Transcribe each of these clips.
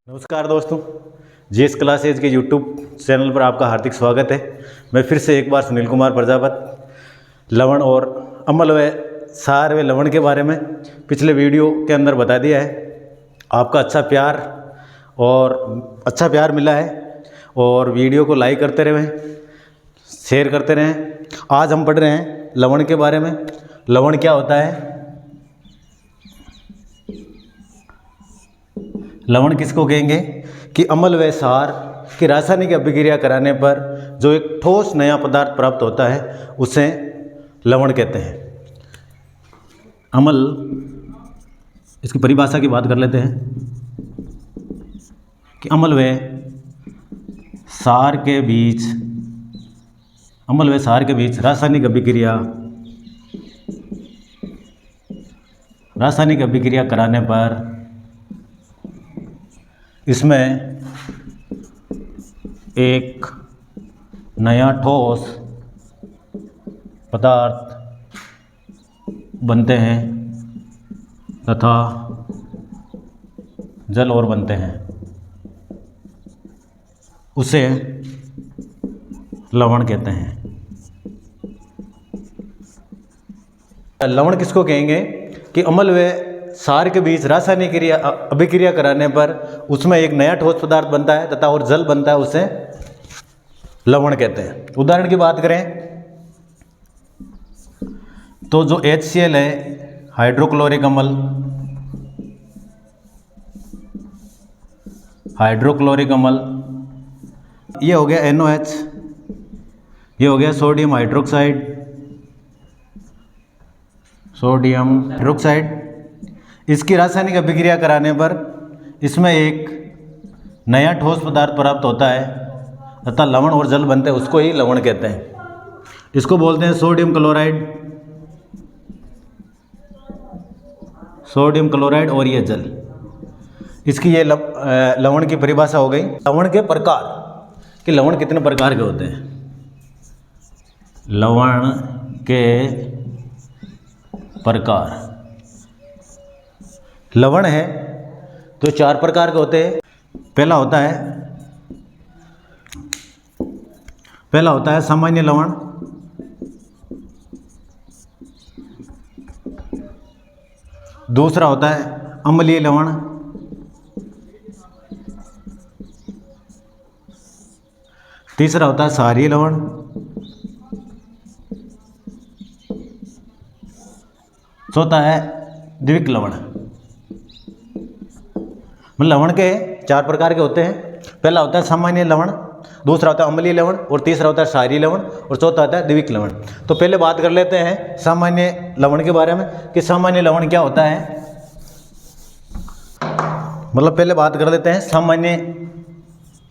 नमस्कार दोस्तों, GS classes के यूट्यूब चैनल पर आपका हार्दिक स्वागत है। मैं फिर से एक बार सुनील कुमार प्रजापति लवण और अम्ल व सार व लवण के बारे में पिछले वीडियो के अंदर बता दिया है। आपका अच्छा प्यार मिला है और वीडियो को लाइक करते रहें, शेयर करते रहें। आज हम पढ़ रहे हैं लवण के बारे में। लवण क्या होता है, लवण किसको कहेंगे कि अम्ल व सार की रासायनिक अभिक्रिया कराने पर जो एक ठोस नया पदार्थ प्राप्त होता है उसे लवण कहते हैं। अम्ल, इसकी परिभाषा की बात कर लेते हैं कि अम्ल व सार के बीच रासायनिक अभिक्रिया कराने पर इसमें एक नया ठोस पदार्थ बनते हैं तथा जल और बनते हैं, उसे लवण कहते हैं। लवण किसको कहेंगे कि अम्ल व सार के बीच रासायनिक अभिक्रिया कराने पर उसमें एक नया ठोस पदार्थ बनता है तथा और जल बनता है, उसे लवण कहते हैं। उदाहरण की बात करें तो जो HCl है, हाइड्रोक्लोरिक अम्ल, ये हो गया NOH, ये हो गया सोडियम हाइड्रोक्साइड। इसकी रासायनिक अभिक्रिया कराने पर इसमें एक नया ठोस पदार्थ प्राप्त होता है तथा लवण और जल बनते हैं, उसको ही लवण कहते हैं। इसको बोलते हैं सोडियम क्लोराइड और ये जल। इसकी ये लवण की परिभाषा हो गई। लवण के प्रकार कि लवण कितने प्रकार के होते हैं। लवण के प्रकार, लवण है तो 4 प्रकार के होते हैं। पहला होता है सामान्य लवण, दूसरा होता है अम्लीय लवण, तीसरा होता है क्षारीय लवण, चौथा है द्विक लवण। लवण के 4 प्रकार के होते हैं। पहला होता है सामान्य लवण, दूसरा होता है अम्लीय लवण और तीसरा होता है क्षारीय लवण और चौथा होता है द्विक लवण। तो पहले बात कर लेते हैं सामान्य लवण के बारे में कि सामान्य लवण क्या होता है। पहले बात कर लेते हैं सामान्य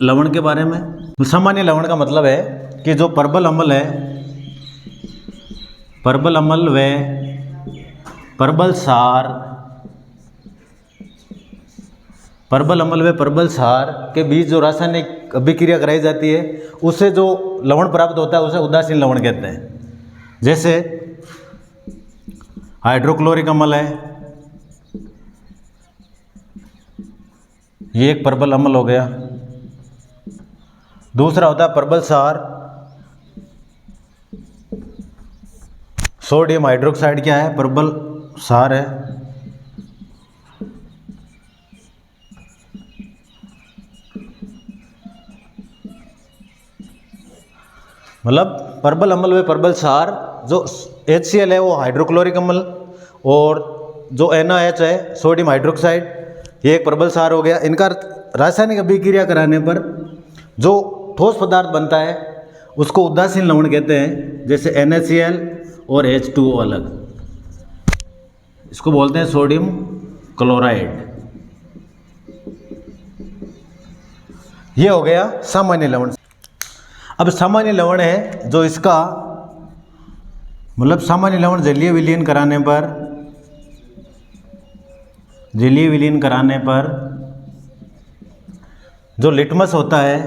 लवण के बारे में। सामान्य लवण का मतलब है कि जो परबल अम्ल है, परबल अम्ल व परबल सार के बीच जो रासायनिक अभिक्रिया कराई जाती है उससे जो लवण प्राप्त होता है उसे उदासीन लवण कहते हैं। जैसे हाइड्रोक्लोरिक अम्ल है, ये एक परबल अम्ल हो गया। दूसरा होता है परबल सार, सोडियम हाइड्रोक्साइड क्या है, परबल सार है। परबल अम्ल व परबल सार, जो HCl है वो हाइड्रोक्लोरिक अम्ल और जो NaOH है सोडियम हाइड्रोक्साइड, ये एक परबल सार हो गया। इनका रासायनिक अभिक्रिया कराने पर जो ठोस पदार्थ बनता है उसको उदासीन लवण कहते हैं। जैसे NaCl और H2O अलग, इसको बोलते हैं सोडियम क्लोराइड। ये हो गया सामान्य लवण। अब सामान्य लवण है जो इसका सामान्य लवण जलीय विलीन कराने पर जो लिटमस होता है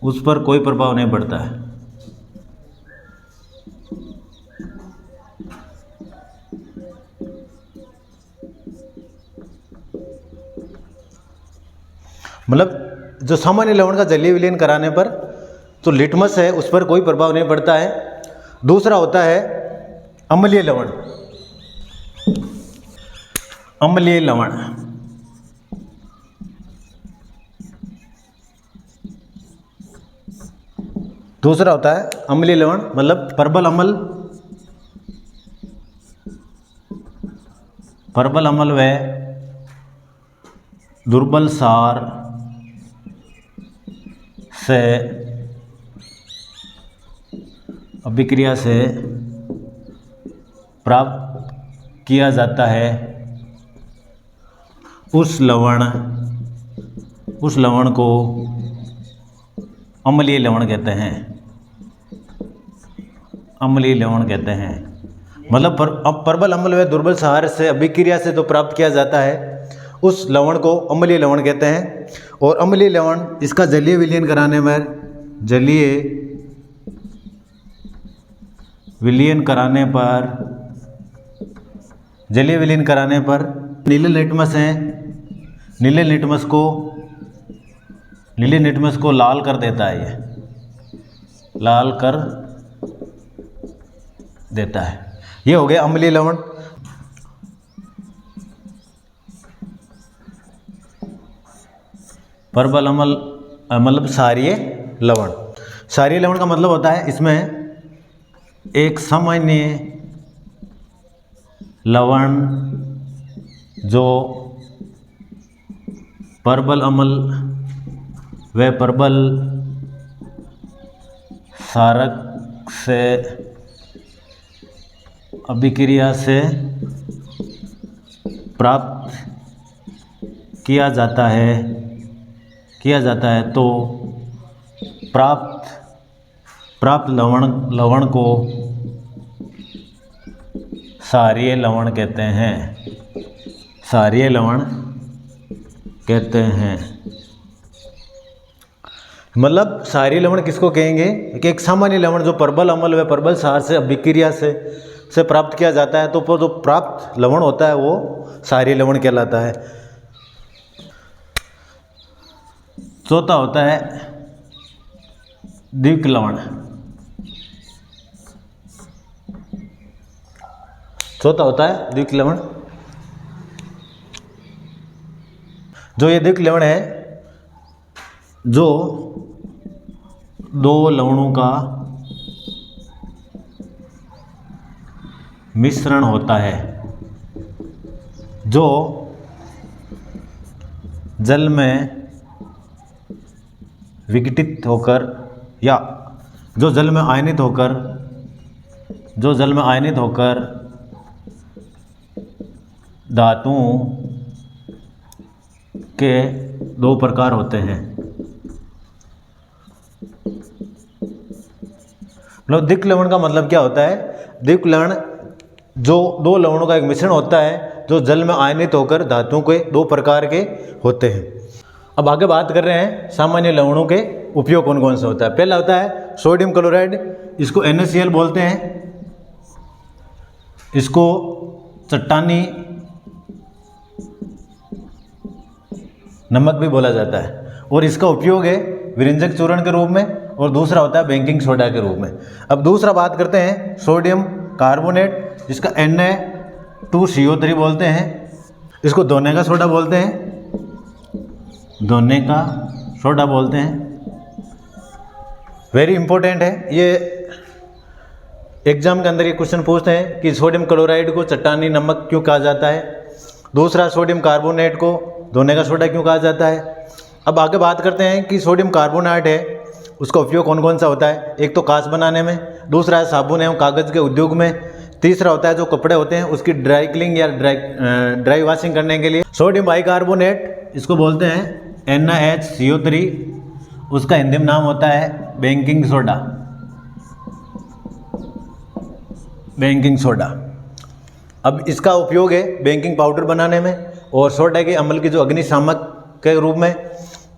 उस पर कोई प्रभाव नहीं पड़ता है। मतलब जो सामान्य लवण का जलीय विलयन कराने पर तो लिटमस है उस पर कोई प्रभाव नहीं पड़ता है। दूसरा होता है अम्लीय लवण। अम्लीय लवण दूसरा होता है अम्लीय लवण, मतलब प्रबल अम्ल व दुर्बल सार से अभिक्रिया से प्राप्त किया जाता है उस लवण को अम्लीय लवण कहते हैं। अम्लीय लवण कहते हैं मतलब प्रबल अम्ल व दुर्बल सार से अभिक्रिया से जो प्राप्त किया जाता है उस लवण को अम्लीय लवण कहते हैं। और अम्लीय लवण इसका जलीय विलयन कराने पर जलीय विलयन कराने पर नीले लिटमस है, नीले लिटमस को लाल कर देता है, ये लाल कर देता है। ये हो गया अम्लीय लवण। प्रबल अम्ल मतलब क्षारीय लवण। क्षारीय लवण का मतलब होता है इसमें एक सामान्य लवण जो प्रबल अम्ल व प्रबल क्षारक से अभिक्रिया से प्राप्त किया जाता है तो प्राप्त लवण को क्षारीय लवण कहते हैं। क्षारीय लवण कहते हैं मतलब क्षारीय लवण किसको कहेंगे कि एक सामान्य लवण जो प्रबल अम्ल व प्रबल क्षार से अभिक्रिया से प्राप्त किया जाता है तो जो प्राप्त लवण होता है वो क्षारीय लवण कहलाता है। चौथा होता है द्विक लवण। चौथा होता है द्विक लवण। जो ये द्विक लवण है जो दो लवणों का मिश्रण होता है जो जल में विघटित होकर या जो जल में आयनित होकर धातुओं के दो प्रकार होते हैं। मतलब द्विक लवण का मतलब क्या होता है? द्विक लवण जो दो लवणों का एक मिश्रण होता है जो जल में आयनित होकर धातुओं के दो प्रकार के होते हैं। अब आगे बात कर रहे हैं सामान्य लवणों के उपयोग कौन कौन सा होता है। पहला होता है सोडियम क्लोराइड, इसको NaCl बोलते हैं। इसको चट्टानी नमक भी बोला जाता है और इसका उपयोग है विरंजक चूर्ण के रूप में और दूसरा होता है बेकिंग सोडा के रूप में। अब दूसरा बात करते हैं सोडियम कार्बोनेट, जिसका Na2CO3 बोलते हैं। इसको धोने का सोडा बोलते हैं। वेरी इंपॉर्टेंट है ये, एग्जाम के अंदर ये क्वेश्चन पूछते हैं कि सोडियम क्लोराइड को चट्टानी नमक क्यों कहा जाता है। दूसरा सोडियम कार्बोनेट को धोने का सोडा क्यों कहा जाता है। अब आगे बात करते हैं कि सोडियम कार्बोनेट है उसका उपयोग कौन कौन सा होता है। एक तो कांच बनाने में, दूसरा है साबुन एवं कागज़ के उद्योग में, तीसरा होता है जो कपड़े होते हैं उसकी ड्राई क्लीनिंग या ड्राई वॉशिंग करने के लिए। सोडियम बाइकार्बोनेट इसको बोलते हैं NaHCO3, उसका हिंदी में नाम होता है बेकिंग सोडा। अब इसका उपयोग है बेकिंग पाउडर बनाने में और सोडा के अम्ल की जो अग्निशामक के रूप में।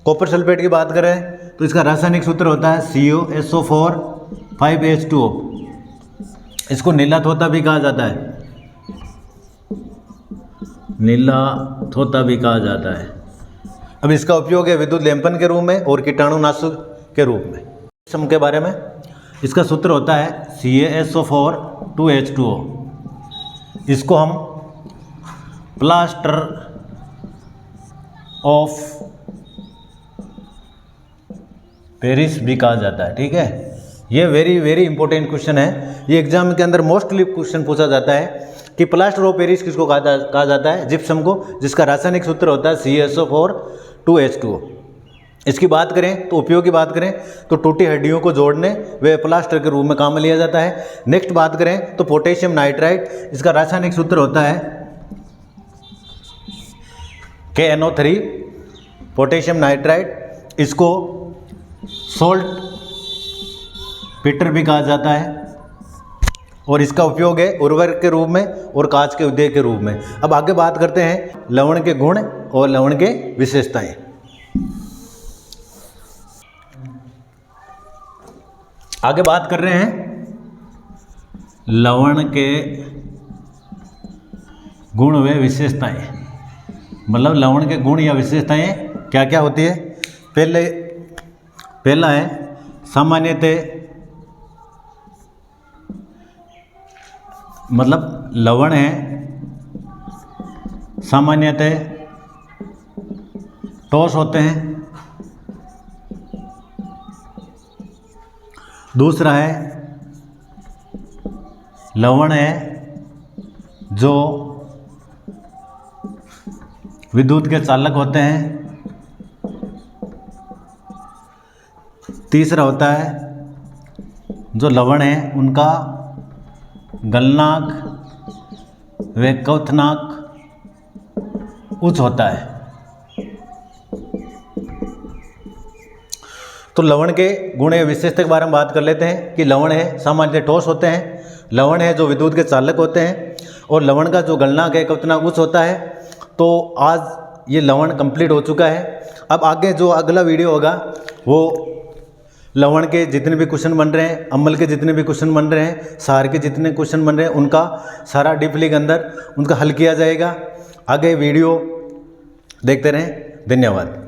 कॉपर सल्फेट की बात करें तो इसका रासायनिक सूत्र होता है COSO4 5H2O। इसको नीला थोथा भी कहा जाता है। अब इसका उपयोग है विद्युत लेंपन के रूप में और कीटाणुनाशक के रूप में। जिप्सम के बारे में इसका सूत्र होता है CaSO4 2H2O। इसको हम प्लास्टर ऑफ पेरिस भी कहा जाता है। ठीक है, ये वेरी वेरी इंपॉर्टेंट क्वेश्चन है। ये एग्जाम के अंदर मोस्टली क्वेश्चन पूछा जाता है कि प्लास्टर ऑफ पेरिस किसको कहा जाता है? जिप्सम को, जिसका रासायनिक सूत्र होता है CaSO4 2H2O। इसकी बात करें तो उपयोग की बात करें तो टूटी हड्डियों को जोड़ने वे प्लास्टर के रूप में काम में लिया जाता है। नेक्स्ट बात करें तो पोटेशियम नाइट्राइड, इसका रासायनिक सूत्र होता है KNO3 पोटेशियम नाइट्राइड। इसको सोल्ट पीटर भी कहा जाता है और इसका उपयोग है उर्वरक के रूप में और कांच के उद्योग के रूप में। अब आगे बात करते हैं लवण के गुण और लवण के विशेषताएं। आगे बात कर रहे हैं लवण के गुण व विशेषताएं, मतलब लवण के गुण या विशेषताएं क्या क्या होती है। पहला है सामान्यतः, मतलब लवण है सामान्यतः ठोस होते हैं। दूसरा है लवण है जो विद्युत के चालक होते हैं। तीसरा होता है जो लवण है उनका गलनांक व क्वथनांक उच्च होता है। तो लवण के गुण या विशेषता के बारे में बात कर लेते हैं कि लवण है सामान्यतः ठोस होते हैं, लवण है जो विद्युत के चालक होते हैं और लवण का जो गलनांक है क्वथनांक उच्च होता है। तो आज ये लवण कंप्लीट हो चुका है। अब आगे जो अगला वीडियो होगा वो लवण के जितने भी क्वेश्चन बन रहे हैं, अम्ल के जितने भी क्वेश्चन बन रहे हैं, क्षार के जितने क्वेश्चन बन रहे हैं, उनका सारा डीपली के अंदर उनका हल किया जाएगा। आगे वीडियो देखते रहें। धन्यवाद।